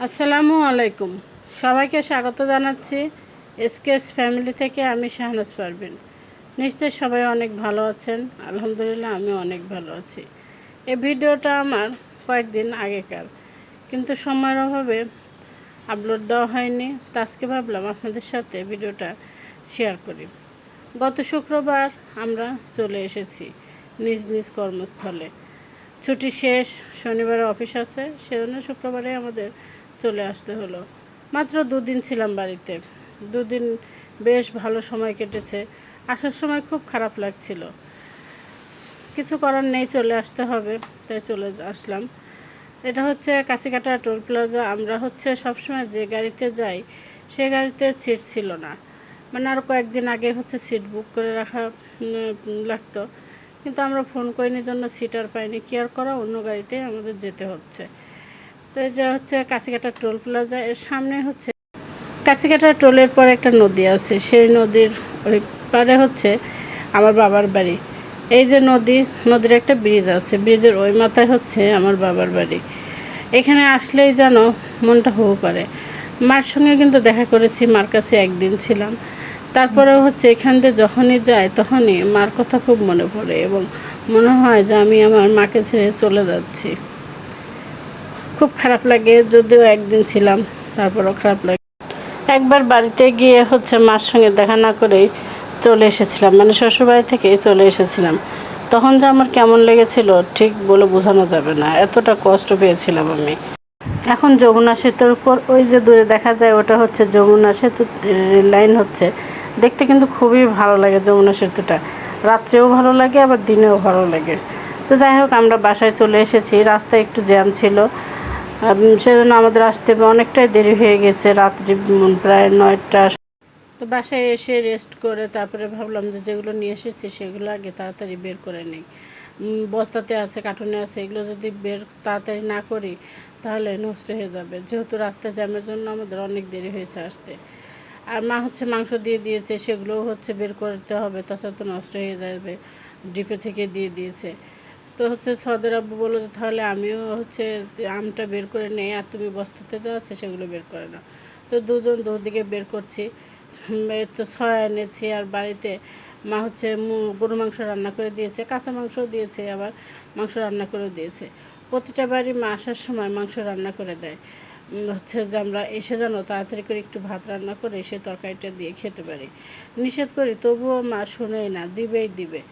আসসালামু আলাইকুম। সবাইকে স্বাগত জানাচ্ছি এসকেএস ফ্যামিলি থেকে। আমি শাহনাজ পারভিন। নিশ্চয়ই সবাই অনেক ভালো আছেন। আলহামদুলিল্লাহ আমি অনেক ভালো আছি। এই ভিডিওটা আমার কয়েকদিন আগেকার, কিন্তু সময়ের অভাবে আপলোড দেওয়া হয়নি। তো আজকে ভাবলাম আপনাদের সাথে ভিডিওটা শেয়ার করি। গত শুক্রবার আমরা চলে এসেছি নিজ নিজ কর্মস্থলে। ছুটি শেষ, শনিবারে অফিস আছে, সেজন্য শুক্রবারে আমাদের চলে আসতে হলো। মাত্র দুদিন ছিলাম বাড়িতে। দুদিন বেশ ভালো সময় কেটেছে। আসার সময় খুব খারাপ লাগছিল, কিছু করার নেই, চলে আসতে হবে, তাই চলে আসলাম। এটা হচ্ছে কাছিকাটা টোল প্লাজা। আমরা সবসময় যে গাড়িতে যাই সে গাড়িতে সিট ছিল না, মানে আরও কয়েকদিন আগে সিট বুক করে রাখা লাগতো, কিন্তু আমরা ফোন করিনি জন্য সিট আর পাইনি। কি আর করা, অন্য গাড়িতে আমাদের যেতে হচ্ছে। তো এই যে কাছিকাটা টোল প্লাজা, এর সামনে কাছিকাটা টোলের পর একটা নদী আছে। সেই নদীর ওই পারে আমার বাবার বাড়ি। এই যে নদীর একটা ব্রিজ আছে, ব্রিজের ওই মাথায় আমার বাবার বাড়ি। এখানে আসলেই যেন মনটা হু করে। মার সঙ্গে কিন্তু দেখা করেছি, মার কাছে একদিন ছিলাম। তারপরেও এখান দিয়ে যখনই যাই তখনই মার কথা খুব মনে পড়ে এবং মনে হয় যে আমি আমার মাকে ছেড়ে চলে যাচ্ছি। খুব খারাপ লাগে, যদিও একদিন ছিলাম, তারপরেও খারাপ লাগে। একবার বাড়িতে গিয়ে মার সঙ্গে দেখা না করেই চলে এসেছিলাম, মানে শ্বশুরবাড়ি থেকে চলে এসেছিলাম। তখন যে আমার কেমন লেগেছিল ঠিক বলে বোঝানো যাবে না, এতটা কষ্ট পেয়েছিলাম আমি। এখন যমুনা সেতুর উপর ওই যে দূরে দেখা যায়, ওটা যমুনা সেতু রেল লাইন দেখতে কিন্তু খুবই ভালো লাগে। যমুনা সেতুটা রাত্রেও ভালো লাগে, আবার দিনেও ভালো লাগে। তো যাই হোক, আমরা বাসায় চলে এসেছি। রাস্তায় একটু জ্যাম ছিল, সেজন্য আমাদের আসতে অনেকটাই দেরি হয়ে গেছে, রাত্রি প্রায় 9টা। তো বাসায় এসে রেস্ট করে তারপরে ভাবলাম যে যেগুলো নিয়ে এসেছি সেগুলো আগে তাড়াতাড়ি বের করে নিই। বস্তাতে আছে, কার্টুনে আছে, এগুলো যদি তাড়াতাড়ি না করি তাহলে নষ্ট হয়ে যাবে, যেহেতু রাস্তায় জ্যামের জন্য আমাদের অনেক দেরি হয়েছে আসতে। আর মা মাংস দিয়ে দিয়েছে, সেগুলোও বের করতে হবে, তাছাড়া তো নষ্ট হয়ে যাবে। ডিপে থেকে দিয়ে দিয়েছে। তো সদের আব্বু বললো যে তাহলে আমিও আমটা বের করে নেই, আর তুমি বস্তাতে যা সেগুলো বের করে নাও। তো দুজন দুদিকে বের করছি। তো ছয় এনেছি, আর বাড়িতে মা গরু মাংস রান্না করে দিয়েছে, কাঁচা মাংসও দিয়েছে, আবার মাংস রান্না করেও দিয়েছে। প্রতিটা বাড়ি মা আসার সময় মাংস রান্না করে দেয়, যে আমরা এসে যেন তাড়াতাড়ি করে একটু ভাত রান্না করে সে তরকারিটা দিয়ে খেতে পারি। নিষেধ করি, তবুও মা শোনেই না, দিবেই দিবে।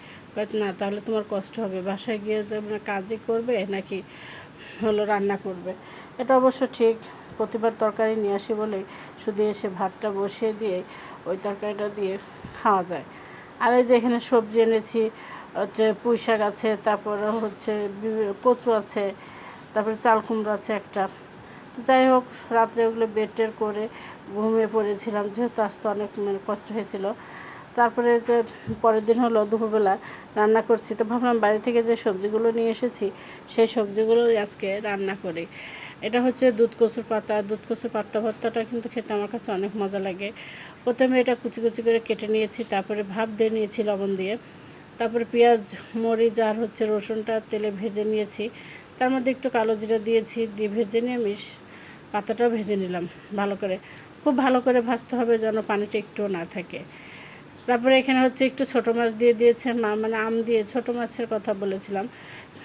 না, তাহলে তোমার কষ্ট হবে, বাসায় গিয়ে কাজই করবে নাকি রান্না করবে। এটা অবশ্য ঠিক, প্রতিবার তরকারি নিয়ে আসি বলেই শুধু এসে ভাতটা বসিয়ে দিয়ে ওই তরকারিটা দিয়ে খাওয়া যায়। আর এই যে এখানে সবজি এনেছি, পুঁই শাক আছে, তারপরে কচু আছে, তারপরে চাল কুমড়ো আছে একটা। তো যাই হোক, রাত্রে ওগুলো বেড করে ঘুমিয়ে পড়েছিলাম, যেহেতু আসতে অনেক কষ্ট হয়েছিল। তারপরে যে পরের দিন দুপুরবেলা রান্না করছি। তো ভাবলাম বাড়ি থেকে যে সবজিগুলো নিয়ে এসেছি সেই সবজিগুলো আজকে রান্না করি। এটা দুধ কচুর পাতা ভর্তাটা কিন্তু খেতে আমার কাছে অনেক মজা লাগে। প্রথমে এটা কুচি কুচি করে কেটে নিয়েছি, তারপরে ভাপ দিয়ে নিয়েছি লবণ দিয়ে, তারপরে পেঁয়াজ, মরিচ আর রসুনটা তেলে ভেজে নিয়েছি। তার মধ্যে একটু কালো জিরা দিয়েছি, দিয়ে ভেজে নিয়ে পাতাটাও ভেজে নিলাম ভালো করে। খুব ভালো করে ভাজতে হবে যেন পানিটা একটুও না থাকে। তারপরে এখানে একটু ছোটো মাছ দিয়ে দিয়েছে মা, মানে আম দিয়ে ছোটো মাছের কথা বলেছিলাম।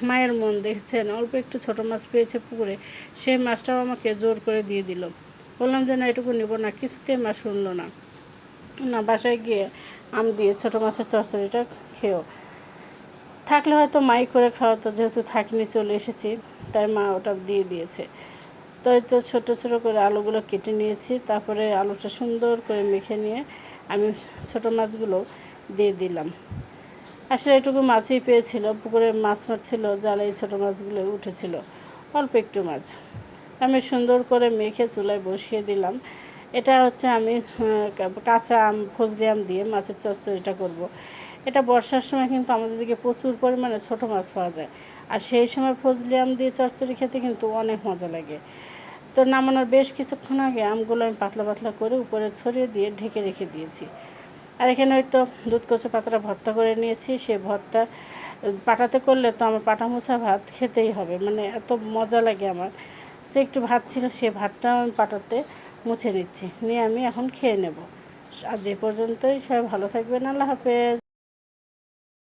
মায়ের মন দেখছেন, অল্প একটু ছোটো মাছ পেয়েছে পুকুরে, সেই মাছটাও আমাকে জোর করে দিয়ে দিল। বললাম যে না, এটুকু নেব না, কিছুতেই মা শুনলো না। না, বাসায় গিয়ে আম দিয়ে ছোটো মাছের চচ্চড়িটা খেয়েও থাকলে হয়তো মাই করে খাওয়াতো, যেহেতু থাকিনি চলে এসেছি, তাই মা ওটা দিয়ে দিয়েছে। তো ছোটো ছোটো করে আলুগুলো কেটে নিয়েছি, তারপরে আলুটা সুন্দর করে মেখে নিয়ে আমি ছোটো মাছগুলো দিয়ে দিলাম। আসলে এটুকু মাছই পেয়েছিল, পুকুরে মাছ ছিল, জালে এই ছোটো মাছগুলো উঠেছিল, অল্প একটু মাছ। আমি সুন্দর করে মেখে চুলায় বসিয়ে দিলাম। এটা আমি কাঁচা আম, ফজলি আম দিয়ে মাছের চচ্চড়িটা করব। এটা বর্ষার সময় কিন্তু আমাদের দিকে প্রচুর পরিমাণে ছোটো মাছ পাওয়া যায়, আর সেই সময় ফজলি আম দিয়ে চচ্চড়ি খেতে কিন্তু অনেক মজা লাগে। তো নামানোর বেশ কিছুক্ষণ আগে আমগুলো আমি পাতলা পাতলা করে উপরে ছড়িয়ে দিয়ে ঢেকে রেখে দিয়েছি। আর এখানে দুধ কচু পাতাটা ভর্তা করে নিয়েছি। সে ভর্তা পাটাতে করলে তো আমার পাটা মোছা ভাত খেতেই হবে, মানে এত মজা লাগে আমার। যে একটু ভাত ছিল সে ভাতটা আমি পাটাতে মুছে নিচ্ছি, নিয়ে আমি এখন খেয়ে নেব। আজ এ পর্যন্তই, সবাই ভালো থাকবেন, আল্লাহ হাফেজ।